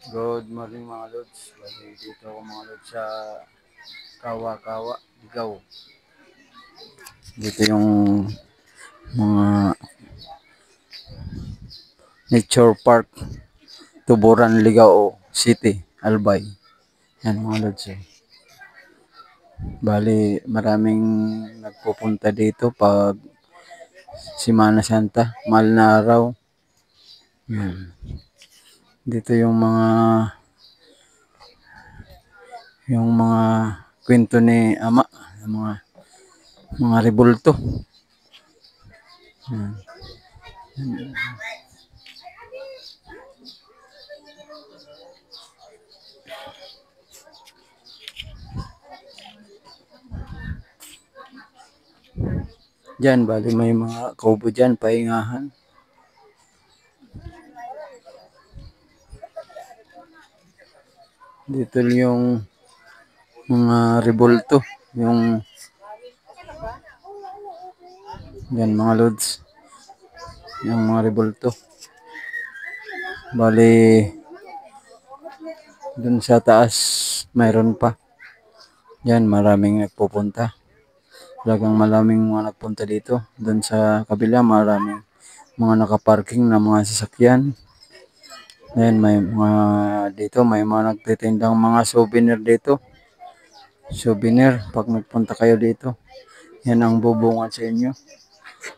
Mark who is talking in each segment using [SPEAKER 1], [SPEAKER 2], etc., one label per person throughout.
[SPEAKER 1] Good morning mga lods. Bali dito ako mga lods sa Kawa-Kawa, Ligaw. Dito yung mga nature park, Tuburan, Ligaw City, Albay. Yan mga lods. Bali maraming nagpupunta dito pag Semana Santa, mahal na araw. Yan. Dito yung mga kwento ni Ama, yung mga rebulto. Yan. Diyan, bali may mga kaubo dyan, pahingahan. Dito yung mga rebulto, yung yan mga lods, yung mga rebulto. Bali, dun sa taas, mayroon pa. Yan, maraming nagpupunta. Talagang maraming mga nagpunta dito. Dun sa kabila, maraming mga nakaparking na mga sasakyan. Then may mga dito, may mga nagtitindang mga souvenir dito. Souvenir, pag nagpunta kayo dito, yan ang bubungan sa inyo.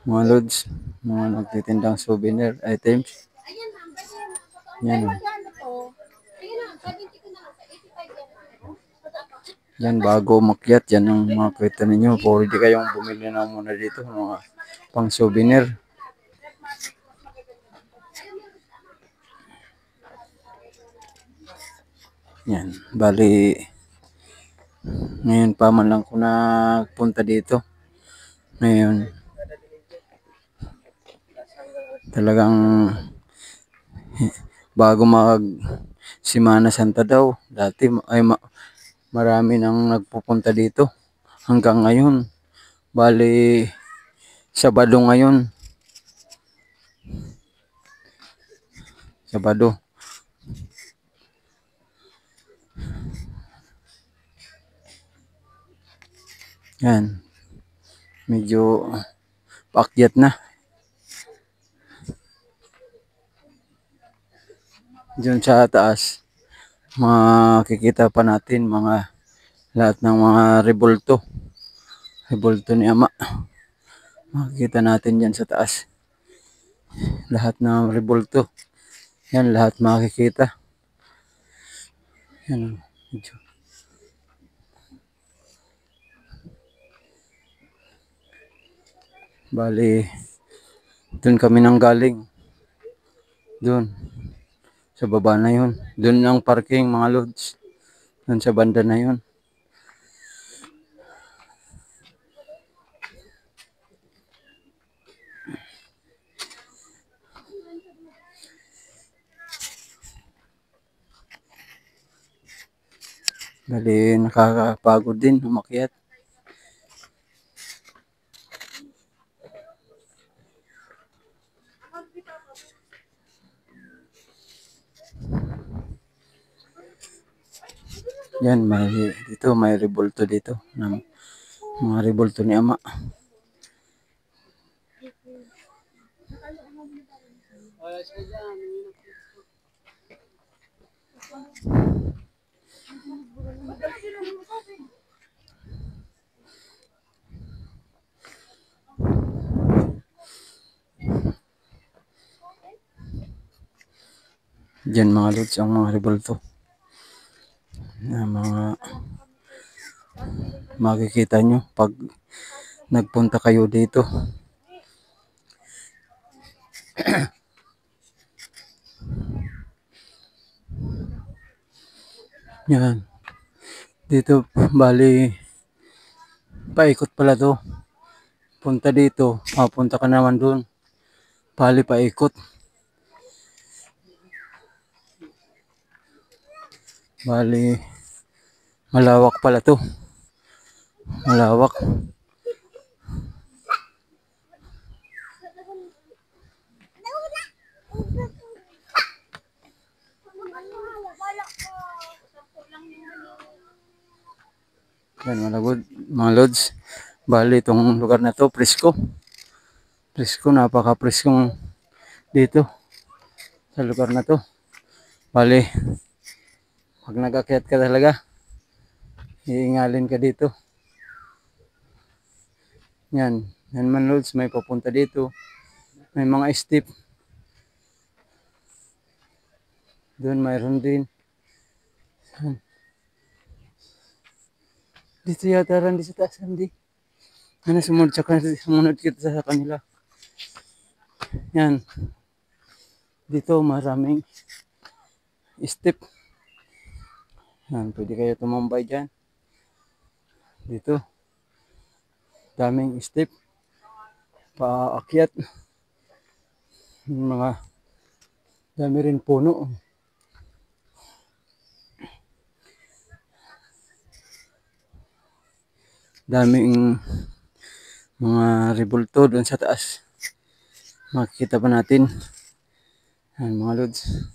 [SPEAKER 1] Mga lods, mga nagtitindang souvenir items. Yan. Yan, bago umakyat, yan ang mga kwenta ninyo. Pwede kayong bumili na muna dito, mga pang souvenir. Yan, bali, ngayon pa man lang ko nagpunta dito. Ngayon, talagang bago mag Semana Santa daw, dati ay marami nang nagpupunta dito. Hanggang ngayon, bali, Sabado ngayon. Sabado. Yan. Medyo paakyat na. Diyan sa taas, makikita pa natin lahat ng mga rebulto. Rebulto ni Ama. Makikita natin diyan sa taas. Lahat ng rebulto. Yan, lahat makikita. Yan. Medyo. Bali, doon kami nang galing. Doon. Sa baba na yun. Doon ang parking mga lods. Doon sa banda na yun. Bali, nakakapagod din umakyat. Yan, may rebulto dito. Mga rebulto ni Ama. Diyan mga lods ang mga rebulto. Mga makikita nyo pag nagpunta kayo dito. Yan. Dito, bali, paikot pala to. Punta dito, punta ka naman dun. Bali, paikot. Bali, malawak pala to. Malawak. Yan mga lods. Bali itong lugar na to, presko. Presko, napaka-preskong dito sa lugar na to. Bali, pag nag-akyat ka talaga, iingalin ka dito. Yan man lods, may papunta dito. May mga steep. Doon mayroon din. Dito yata rin sa taas, hindi. Ano, sumunod kita sa kanila. Yan. Dito maraming step. Yan, pwede kayo tumambay dyan. Dito. Daming step. Paakyat. Mga dami rin puno. Daming mga rebulto doon sa taas. Makikita pa natin. Yan mga lods.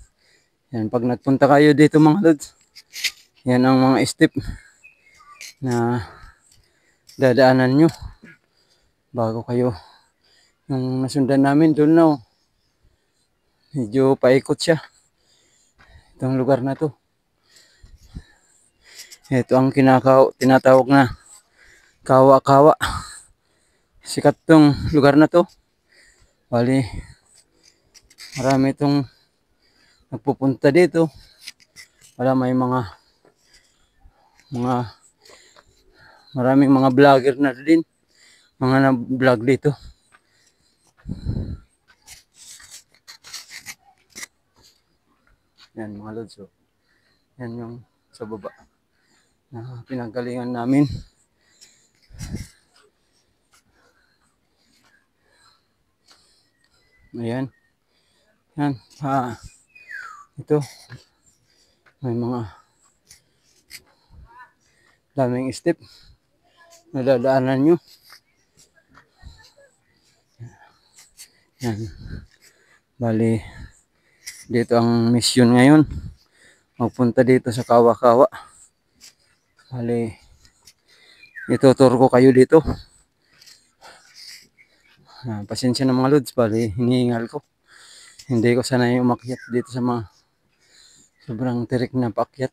[SPEAKER 1] Yan, pag nagpunta kayo dito mga lods, yan ang mga step na dadaanan nyo bago kayo. Yung nasundan namin doon na, medyo paikot siya. Itong lugar na to. Ito ang tinatawag na kawa-kawa. Sikat tong lugar na to. Bali, marami itong nagpupunta dito. Wala, may maraming mga vlogger na din. Mga na-vlog dito. Yan mga lods. So, yan yung sa baba na pinanggalingan namin. Ayan. Yan. Ito. May mga daming step na dadaanan nyo. Yan. Bali, dito ang mission ngayon. Magpunta dito sa Kawa-Kawa. Bali, ituturo ko kayo dito. Pasensya na mga lods, bali hinihingal ko. Hindi ko sanay umakyat dito sa mga sobrang tirik na paakyat.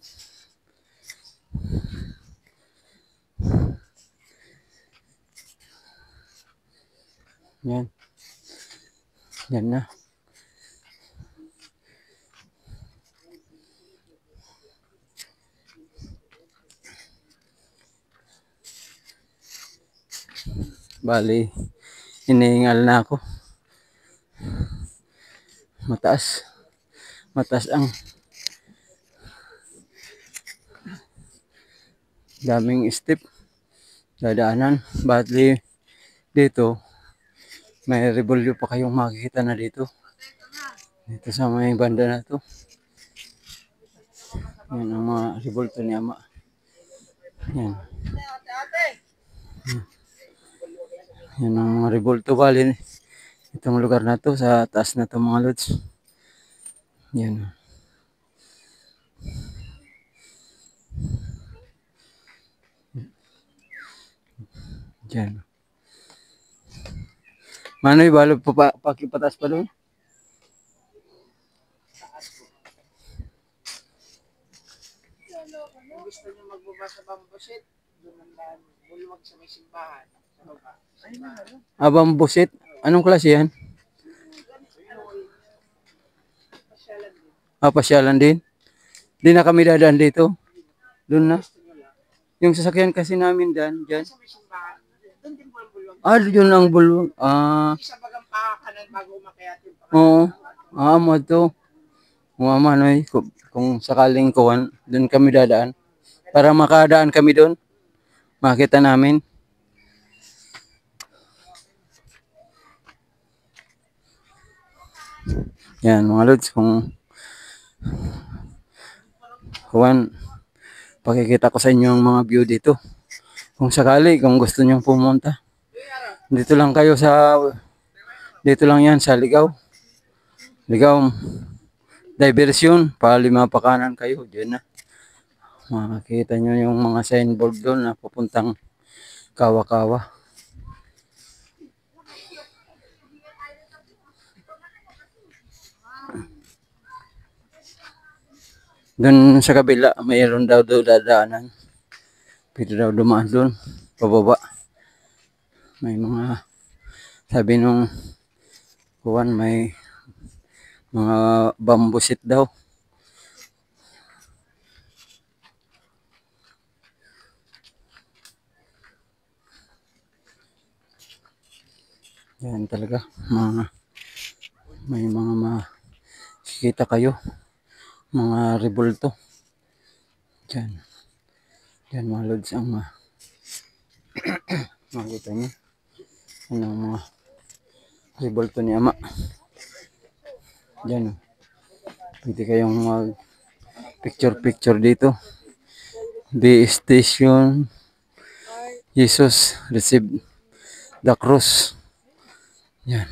[SPEAKER 1] Yan. Yan na. Bali, hinihingal na ako. Mataas ang daming step dadaanan. Bali dito may rebulyo pa kayong makikita na dito sa may banda na to. Yan ang mga rebulto ni Ama. Yan. Yan ang mga rebulto. Bali itong lugar na to, sa taas na to mga lods. Yan. Diyan. Manoy, balo pakipatas pa doon.
[SPEAKER 2] Kung gusto nyo magbaba sa bambusit, doon ang bulwag sa may simbahan. Sa baba.
[SPEAKER 1] Bambusit? Anong klase yan? Pasyalan din. Di na kami dadaan dito. Doon na. Yung sasakyan kasi namin dyan.
[SPEAKER 2] Sa may simbahan, doon din po ang bulwag.
[SPEAKER 1] Yun ang bulwag.
[SPEAKER 2] Isa bagang pakakanan bago umakyat yung
[SPEAKER 1] Oo. Mo to. Mga manoy, kung sakaling kuwan, doon kami dadaan. Para makadaan kami doon. Makita namin. Yan mga lods, kung kuwan, pakikita ko sa inyo ang mga view dito. Kung sakali, kung gusto nyo pumunta. Dito lang yan sa Ligaw. Ligaw diversion, pa 5 pa kanan kayo, dyan na. Makikita nyo yung mga signboard doon na papuntang Kawa-Kawa. Doon sa kabila, mayroon daw doon dadaanan. Pwede daw dumaan doon, pababa. May mga, sabi nung kuwan, may mga bamboo seat daw. Yan talaga, may mga makikita kayo, mga rebulto. Diyan. Diyan mga lods ang makikita nyo. Yan ang mga rebulto ni Ama. Diyan. Pwede kayong mag picture dito. The station Jesus received the cross. Yan.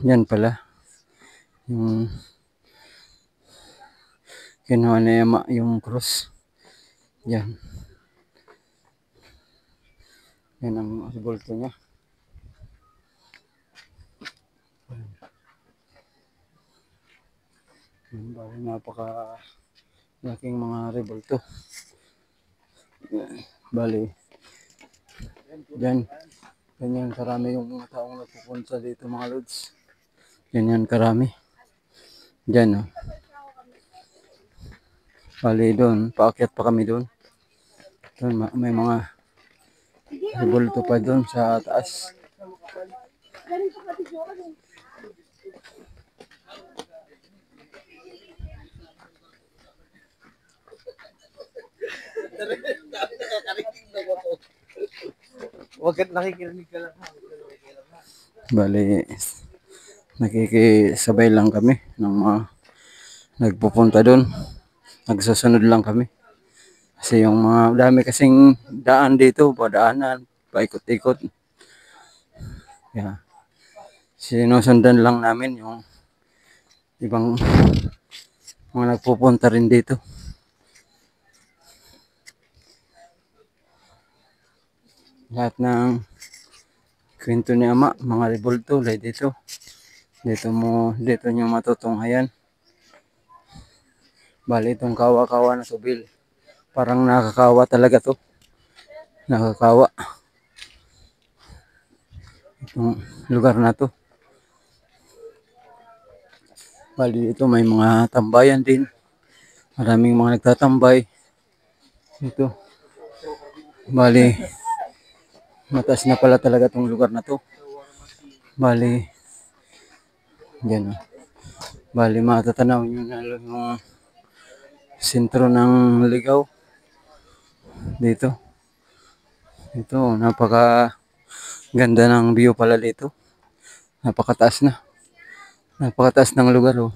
[SPEAKER 1] Yan pala yung kinuha ni Ama yung cross. Yan. Yan ang rebulto niya. Bali napaka laking mga rebulto. Bali ganyan karami yung mga taong nagpupunta dito mga lods. Ganyan karami. Diyan oh. Bali doon, paakyat pa kami doon. Doon may mga rebulto pa doon sa taas.
[SPEAKER 2] Huwag ka nakikinig ka lang.
[SPEAKER 1] Bali, nakikisabay lang kami ng mga nagpupunta doon. Nagsusunod lang kami. Kasi yung mga dami kasing daan dito, padaanan, paikot-ikot. Yeah. Sinusundan lang namin yung ibang mga nagpupunta rin dito. Lahat ng kwento ni Ama, mga rebulto, dito. Dito nyo matutunghayan. Bali itong Kawa-Kawa na Subil. Parang nakakawa talaga to. Nakakawa. Itong lugar na to. Bali ito may mga tambayan din. Maraming mga nagtatambay. Ito. Bali mataas na pala talaga tong lugar na to. Bali yan. Bali matatanaw nyo na yung sentro ng Ligaw. Dito. Ito, napaka ganda ng view pala dito. Napakataas na. Napakataas ng lugar oh.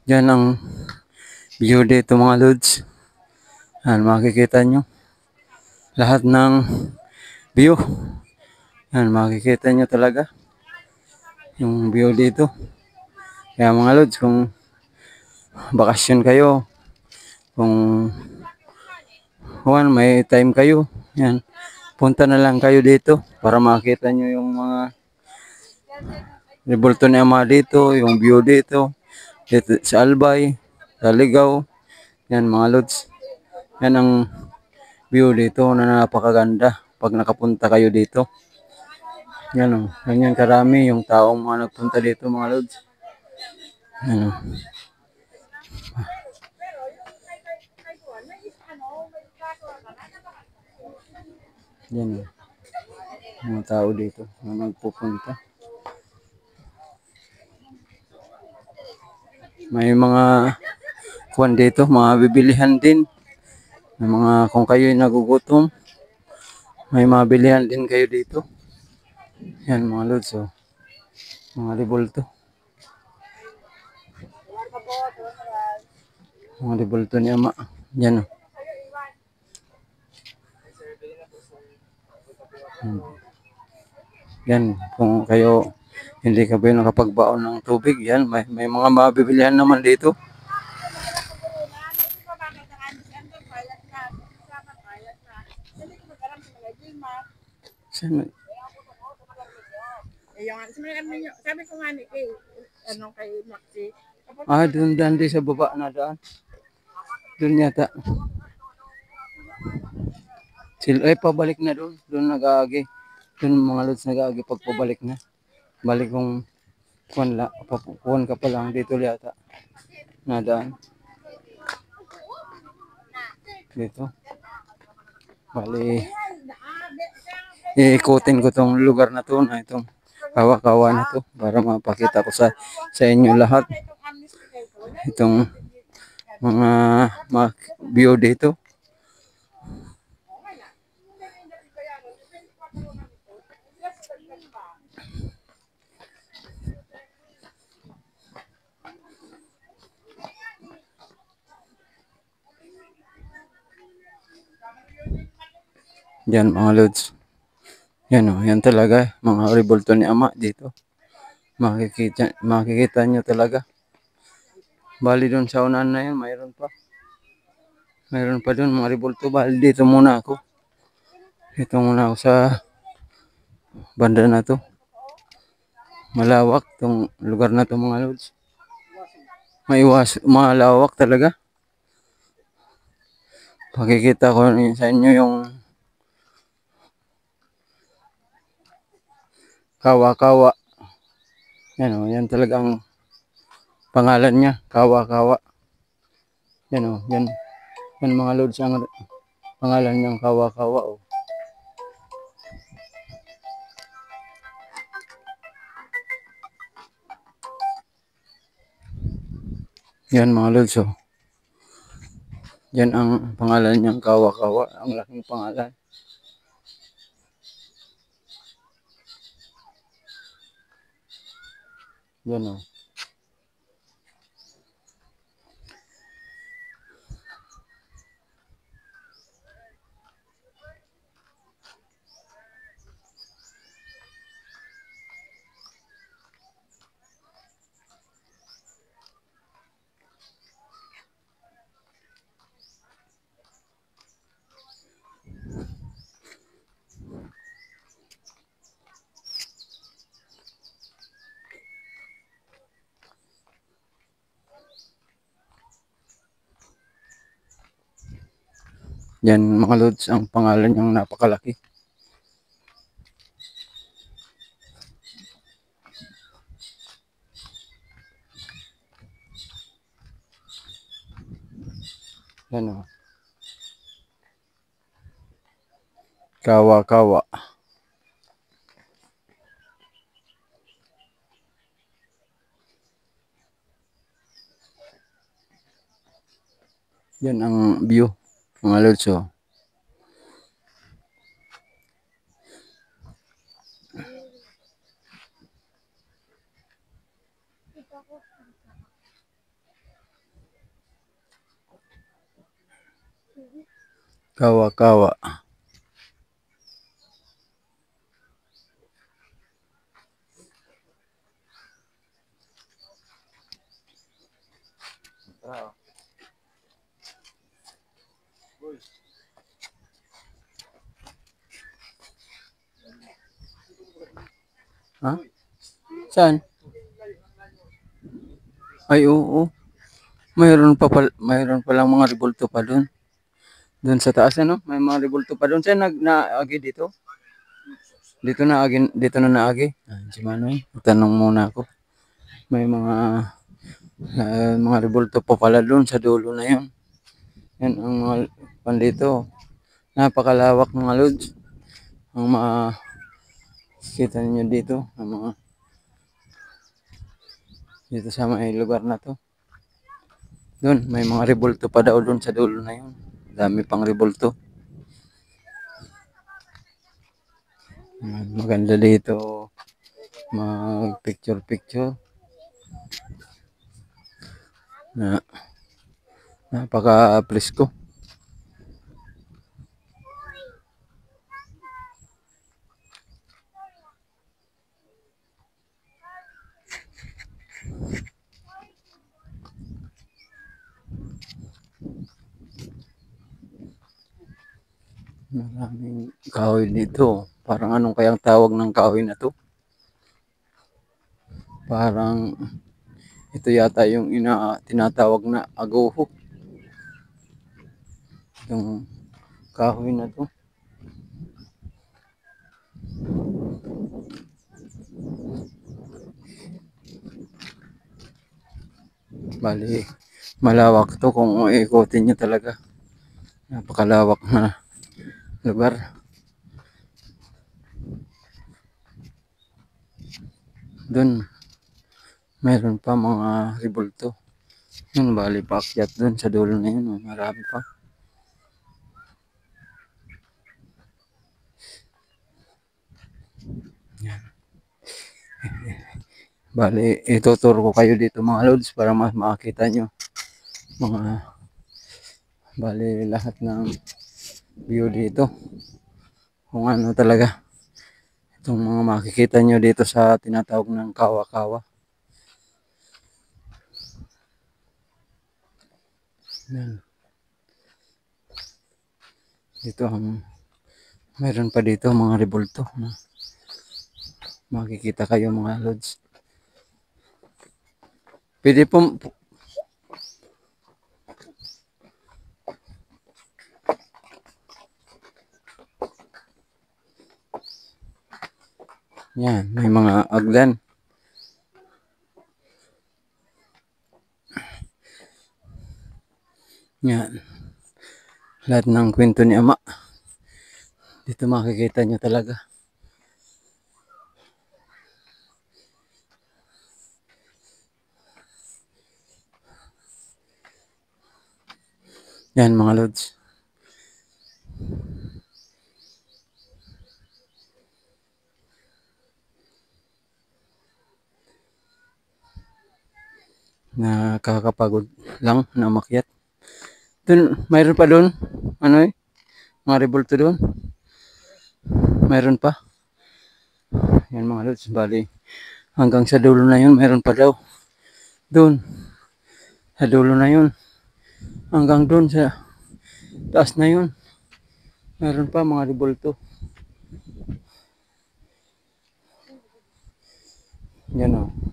[SPEAKER 1] Diyan ang view dito mga lods. Yan, makikita nyo. Lahat ng view. Yan, makikita nyo talaga. Yung view dito. Kaya mga lods, kung bakasyon kayo, kung may time kayo, yan, punta na lang kayo dito para makita nyo yung mga rebulto ni Ama dito, yung view dito sa Albay, sa Ligaw. Yan mga lods. Yan ang view dito na napakaganda pag nakapunta kayo dito. Yan o. Ganyan karami yung taong mga nagpunta dito mga lods. Yan o. Yan o. Mga tao dito na nagpupunta. May mga kuwan dito, mga bibilihan din. May mga kung kayo nagugutom, may mabilihan din kayo dito. Yan mga lods oh. Mga rebulto. Mga rebulto ni Ama. Yan oh. Yan, kung kayo Hindi ka ba nakapagbaon ng tubig? Yan, may mga mabibilihan naman dito. Saan?
[SPEAKER 2] Sabi ko nga ni kay, kay Maxi.
[SPEAKER 1] Doon daan di sa baba na daan. Doon yata. Sila ay pabalik na doon. Doon nag-aagi. Doon mga lods nag-aagi pag pabalik na. Balik kung kuwan ka pa lang dito yata. Nadaan. Dito. Bali, iikutin ko tong lugar na to na itong kawa-kawa na to para mapakita ko sa inyo lahat itong mga view dito. Yan mga lods. Yan o, yan talaga mga revolto ni Ama dito. Makikita nyo talaga. Bali doon sa unahan na yan, mayroon pa. Mayroon pa doon mga revolto. Bali dito muna ako. Dito muna ako sa banda na to. Malawak tong lugar na to mga lods. Malawak talaga. Pakikita ko sa inyo yung kawa-kawa. Yan o, yan talagang pangalan niya, kawa-kawa. Yan o, yan mga lods ang pangalan niyang kawa-kawa o. Yan mga lods o. Yan ang pangalan niyang kawa-kawa, ang laking pangalan. Yan o. Yan mga lods ang pangalan niyang napakalaki. Yan o. Kawa-kawa. Yan ang view mga lods o. Kawa-kawa. Ha? Saan? Ay, oo. Mayroon pa lang mga revolto pa doon. Doon sa taas ano, may mga revolto pa doon. Saan naagi dito? Dito na naagi. Si Manoy, tanong muna ako. May mga revolto pa pala doon sa dulo na 'yon. Yan ang mga pandito. Napakalawak mga lods. Ang makita niyo dito, ang mga dito sa may lugar na to. Doon, may mga revolto pa daw doon sa dulo na 'yon. Dami pang revolto. Maganda dito mag picture na napaka-presko. Maraming kahoy dito. Parang anong kayang tawag ng kahoy na to? Parang ito yata yung tinatawag na agoho. Yung kahoy na to. Bali, malawak to kung ikutin nyo talaga. Napakalawak na lugar. Doon, mayroon pa mga ribulto. Yun, bali paakyat doon sa dulo na yun. Marami pa. Yan. Bali, ituturo ko kayo dito mga lods para mas makakita nyo mga bali lahat ng view dito. Kung ano talaga itong mga makikita nyo dito sa tinatawag ng kawa-kawa. Yan. Dito mayroon pa dito mga ribulto na makikita kayo mga lods. Pwede po yan, may mga agdan. Yan. Lahat ng kwento ni Ama. Dito makikita nyo talaga. Yan mga lods. Nakakapagod lang na umakyat. Doon, mayroon pa doon. Ano mga ribulto doon. Mayroon pa. Yan mga lods. Bali, hanggang sa dulo na yun, mayroon pa daw. Doon. Sa dulo na yun. Hanggang doon sa taas na yun. Mayroon pa mga ribulto. Yan o.